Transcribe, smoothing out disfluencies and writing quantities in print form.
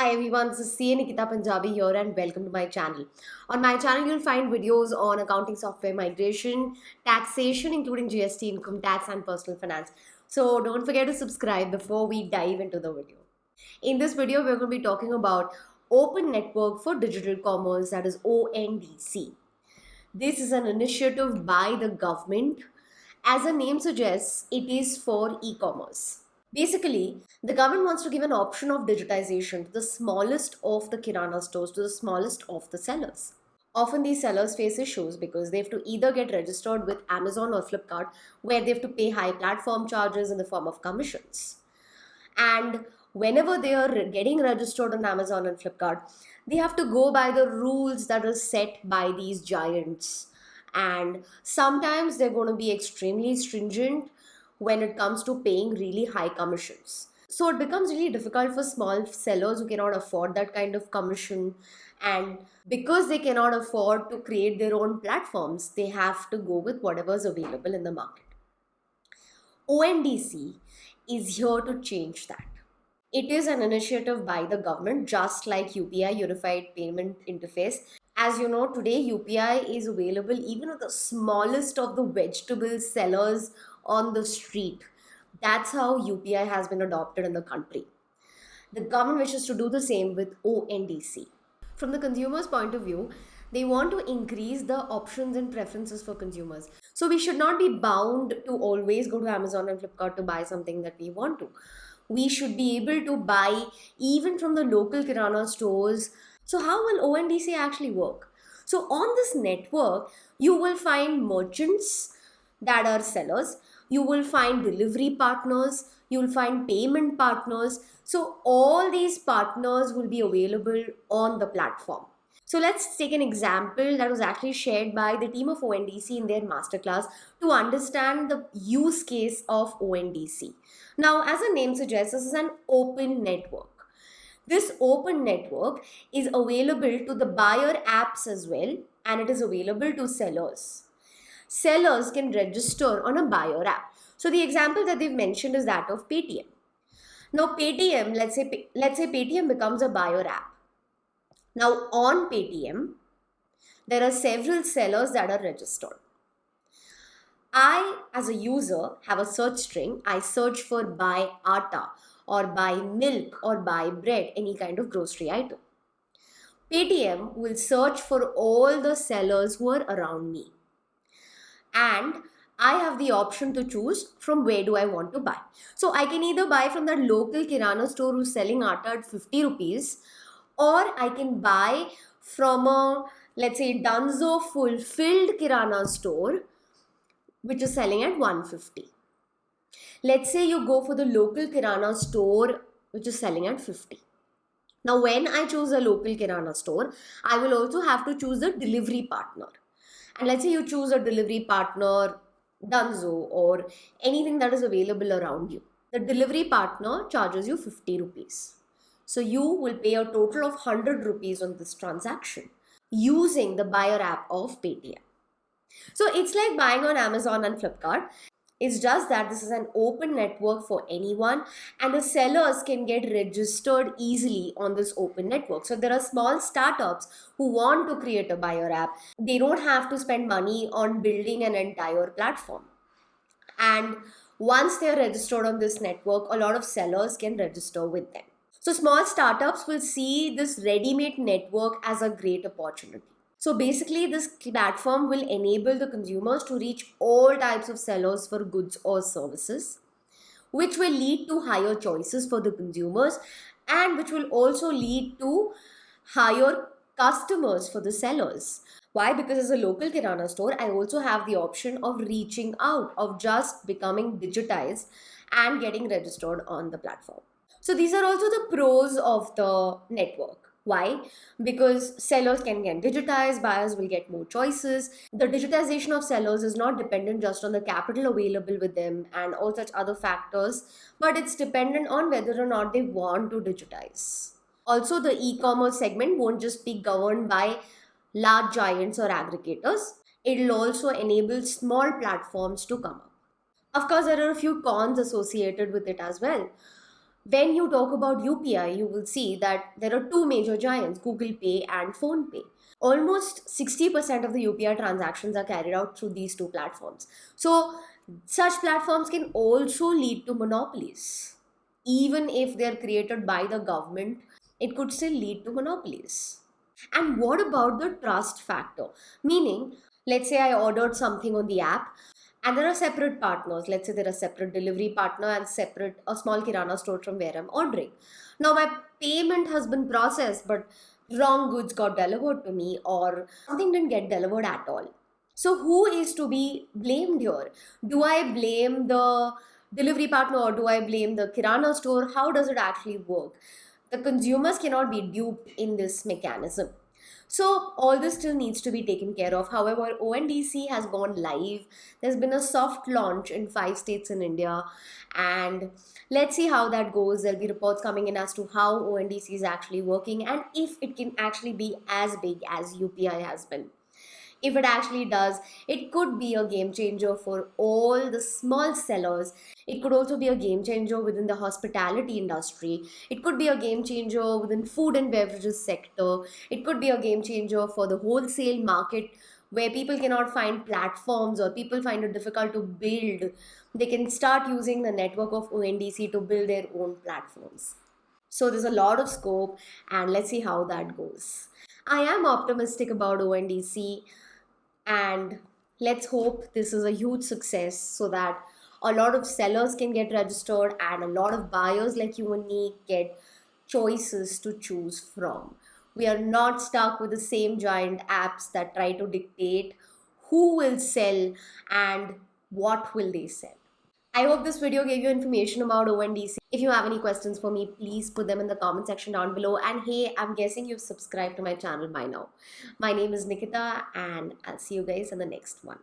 Hi everyone, this is CA Nikita Punjabi here and welcome to my channel. On my channel, you'll find videos on accounting software migration, taxation including GST, income tax and personal finance. So don't forget to subscribe before we dive into the video. In this video, we're going to be talking about Open Network for Digital Commerce, that is ONDC. This is an initiative by the government. As the name suggests, it is for e-commerce. Basically, the government wants to give an option of digitization to the smallest of the kirana stores, to the smallest of the sellers. Often these sellers face issues because they have to either get registered with Amazon or Flipkart, where they have to pay high platform charges in the form of commissions. And whenever they are getting registered on Amazon and Flipkart, they have to go by the rules that are set by these giants. And sometimes they're going to be extremely stringent when it comes to paying really high commissions. So it becomes really difficult for small sellers who cannot afford that kind of commission. And because they cannot afford to create their own platforms, they have to go with whatever's available in the market. ONDC is here to change that. It is an initiative by the government, just like UPI, Unified Payment Interface. As you know, today UPI is available even to the smallest of the vegetable sellers on the street. That's how UPI has been adopted in the country. The government wishes to do the same with ONDC. From the consumer's point of view, they want to increase the options and preferences for consumers. So we should not be bound to always go to Amazon and Flipkart to buy something that we want to. We should be able to buy even from the local kirana stores. So how will ONDC actually work? So on this network, you will find merchants that are sellers. You will find delivery partners. You will find payment partners. So all these partners will be available on the platform. So let's take an example that was actually shared by the team of ONDC in their masterclass to understand the use case of ONDC. Now, as the name suggests, this is an open network. This open network is available to the buyer apps as well, and it is available to sellers. Sellers can register on a buyer app. So the example that they've mentioned is that of Paytm. Now Paytm, let's say Paytm becomes a buyer app. Now on Paytm, there are several sellers that are registered. I, as a user, have a search string. I search for buy atta or buy milk or buy bread, any kind of grocery item. Paytm will search for all the sellers who are around me. And I have the option to choose from where do I want to buy. So I can either buy from that local kirana store who's selling atta at 50 rupees, or I can buy from a, let's say, Dunzo fulfilled kirana store which is selling at 150. Let's say you go for the local kirana store which is selling at 50. Now when I choose a local kirana store, I will also have to choose the delivery partner. And let's say you choose a delivery partner, Dunzo, or anything that is available around you. The delivery partner charges you 50 rupees. So you will pay a total of 100 rupees on this transaction using the buyer app of Paytm. So it's like buying on Amazon and Flipkart. It's just that this is an open network for anyone, and the sellers can get registered easily on this open network. So there are small startups who want to create a buyer app. They don't have to spend money on building an entire platform. And once they're registered on this network, a lot of sellers can register with them. So small startups will see this ready-made network as a great opportunity. So basically, this platform will enable the consumers to reach all types of sellers for goods or services, which will lead to higher choices for the consumers and which will also lead to higher customers for the sellers. Why? Because as a local kirana store, I also have the option of reaching out, of just becoming digitized and getting registered on the platform. So these are also the pros of the network. Why? Because sellers can get digitized, buyers will get more choices. The digitization of sellers is not dependent just on the capital available with them and all such other factors, but it's dependent on whether or not they want to digitize. Also, the e-commerce segment won't just be governed by large giants or aggregators. It'll also enable small platforms to come up. Of course, there are a few cons associated with it as well. When you talk about UPI, you will see that there are two major giants, Google Pay and Phone Pay. Almost 60% of the UPI transactions are carried out through these two platforms. So, such platforms can also lead to monopolies. Even if they're created by the government, it could still lead to monopolies. And what about the trust factor? Meaning, let's say I ordered something on the app and there are separate partners. Let's say there are separate delivery partner and separate a small kirana store from where I'm ordering. Now my payment has been processed, but wrong goods got delivered to me or something didn't get delivered at all. So who is to be blamed here? Do I blame the delivery partner or do I blame the kirana store? How does it actually work? The consumers cannot be duped in this mechanism. So all this still needs to be taken care of. However, ONDC has gone live. There's been a soft launch in 5 states in India, and let's see how that goes. There'll be reports coming in as to how ONDC is actually working and if it can actually be as big as UPI has been. If it actually does, it could be a game changer for all the small sellers. It could also be a game changer within the hospitality industry. It could be a game changer within food and beverages sector. It could be a game changer for the wholesale market where people cannot find platforms or people find it difficult to build. They can start using the network of ONDC to build their own platforms. So there's a lot of scope, and let's see how that goes. I am optimistic about ONDC, and let's hope this is a huge success so that a lot of sellers can get registered and a lot of buyers like you and me get choices to choose from. We are not stuck with the same giant apps that try to dictate who will sell and what will they sell. I hope this video gave you information about ONDC. If you have any questions for me, please put them in the comment section down below. And hey, I'm guessing you've subscribed to my channel by now. My name is Nikita and I'll see you guys in the next one.